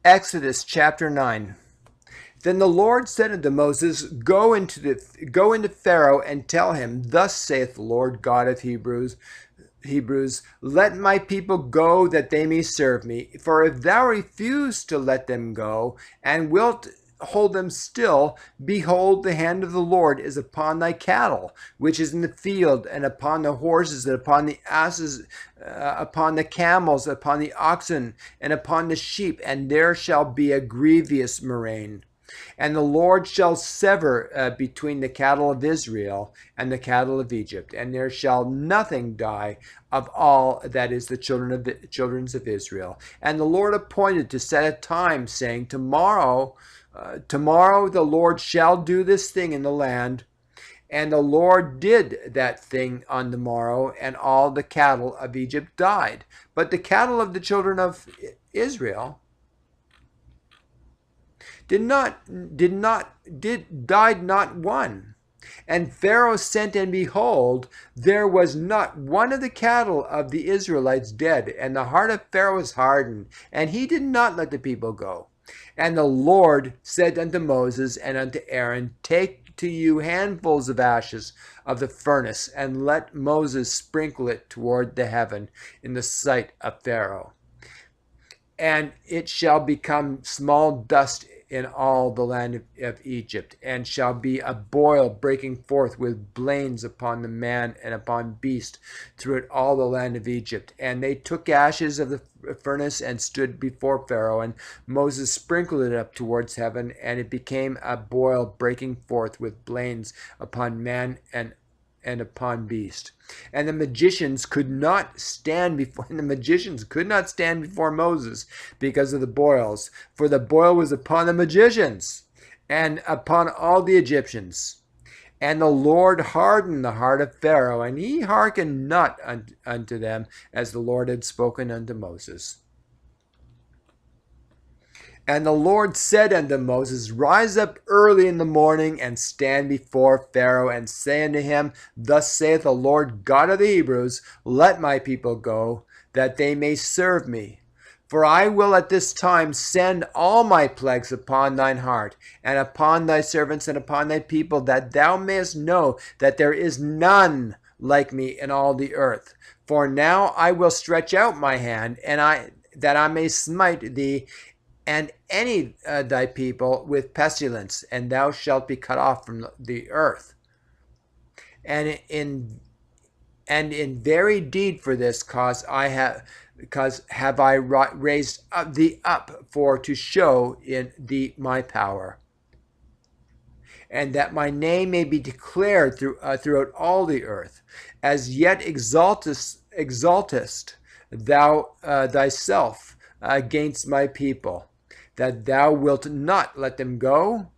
Exodus chapter 9. Then the Lord said unto Moses, Go into Pharaoh and tell him, Thus saith the Lord God of Hebrews, let my people go that they may serve me. For if thou refuse to let them go, and wilt hold them still, behold, the hand of the Lord is upon thy cattle, which is in the field, and upon the horses, and upon the asses, upon the camels, upon the oxen, and upon the sheep, and there shall be a grievous murrain. And the Lord shall sever between the cattle of Israel and the cattle of Egypt, and there shall nothing die of all that is the children of Israel. And the Lord appointed to set a time, saying, Tomorrow the Lord shall do this thing in the land. And the Lord did that thing on the morrow, and all the cattle of Egypt died. But the cattle of the children of Israel died not one. And Pharaoh sent, and behold, there was not one of the cattle of the Israelites dead. And the heart of Pharaoh was hardened, and he did not let the people go. And the Lord said unto Moses and unto Aaron, Take to you handfuls of ashes of the furnace, and let Moses sprinkle it toward the heaven in the sight of Pharaoh. And it shall become small dust in all the land of Egypt, and shall be a boil breaking forth with blains upon the man and upon beast throughout all the land of Egypt. And they took ashes of the furnace and stood before Pharaoh, and Moses sprinkled it up towards heaven, and it became a boil breaking forth with blains upon man and upon beast. And the magicians could not stand before Moses because of the boils, for the boil was upon the magicians and upon all the Egyptians. And the Lord hardened the heart of Pharaoh, and he hearkened not unto them, as the Lord had spoken unto Moses. And the Lord said unto Moses, Rise up early in the morning, and stand before Pharaoh, and say unto him, Thus saith the Lord God of the Hebrews, Let my people go, that they may serve me. For I will at this time send all my plagues upon thine heart, and upon thy servants, and upon thy people, that thou mayest know that there is none like me in all the earth. For now I will stretch out my hand, that I may smite thee and any thy people with pestilence, and thou shalt be cut off from the earth. And in very deed for this cause have I raised thee up for to show in thee my power, and that my name may be declared throughout all the earth. As yet exaltest thou thyself against my people, that thou wilt not let them go?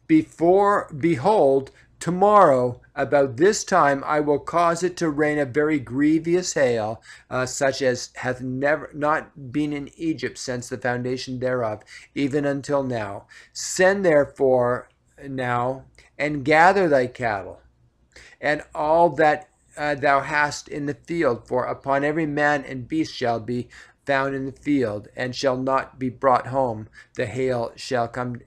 Behold, tomorrow about this time I will cause it to rain a very grievous hail, such as hath never not been in Egypt since the foundation thereof, even until now. Send therefore now, and gather thy cattle, and all that thou hast in the field, for upon every man and beast shall be found in the field, and shall not be brought home. The hail shall come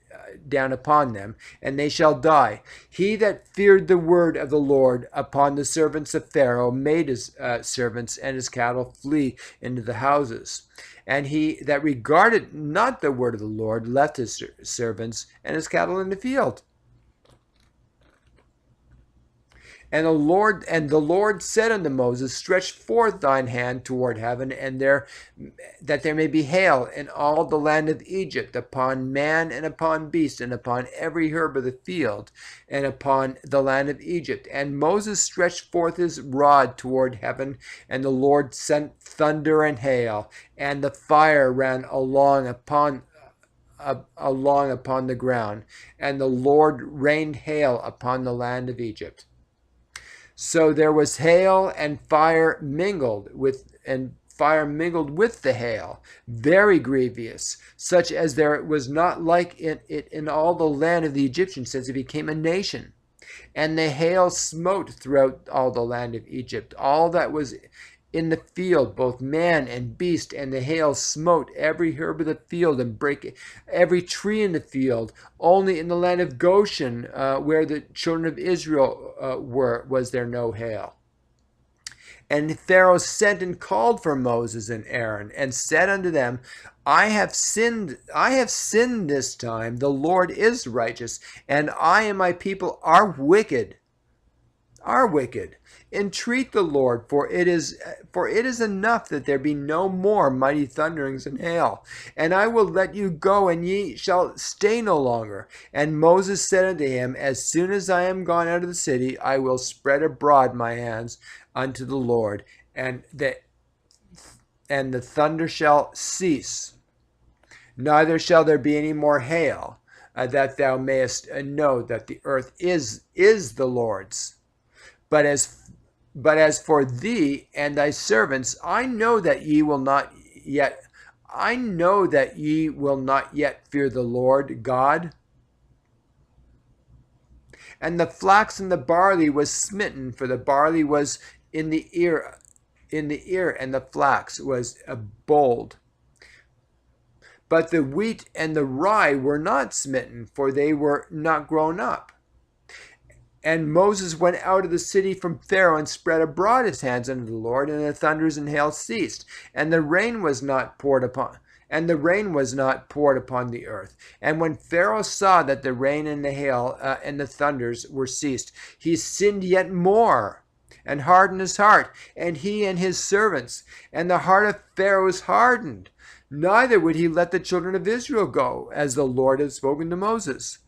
down upon them, and they shall die. He that feared the word of the Lord upon the servants of Pharaoh made his servants and his cattle flee into the houses. And he that regarded not the word of the Lord left his servants and his cattle in the field. And the Lord said unto Moses, Stretch forth thine hand toward heaven, and that there may be hail in all the land of Egypt, upon man and upon beast, and upon every herb of the field, and upon the land of Egypt. And Moses stretched forth his rod toward heaven, and the Lord sent thunder and hail, and the fire ran along upon the ground, and the Lord rained hail upon the land of Egypt. So there was hail and fire mingled with the hail, very grievous, such as there was not like it in all the land of the Egyptians since it became a nation. And the hail smote throughout all the land of Egypt, all that was in the field, both man and beast, and the hail smote every herb of the field and brake every tree in the field. Only in the land of Goshen, where the children of Israel was there no hail. And Pharaoh sent and called for Moses and Aaron, and said unto them, I have sinned this time. The Lord is righteous, and I and my people are wicked. Entreat the Lord, for it is enough that there be no more mighty thunderings and hail. And I will let you go, and ye shall stay no longer. And Moses said unto him, As soon as I am gone out of the city, I will spread abroad my hands unto the Lord, and the thunder shall cease. Neither shall there be any more hail, that thou mayest know that the earth is the Lord's. But as for thee and thy servants, I know that ye will not yet fear the Lord God. And the flax and the barley was smitten, for the barley was in the ear, and the flax was bold. But the wheat and the rye were not smitten, for they were not grown up. And Moses went out of the city from Pharaoh and spread abroad his hands unto the Lord, and the thunders and hail ceased, and the rain was not poured upon the earth. And when Pharaoh saw that the rain and the hail and the thunders were ceased, he sinned yet more, and hardened his heart, and he and his servants. And the heart of Pharaoh was hardened, neither would he let the children of Israel go, as the Lord had spoken to Moses.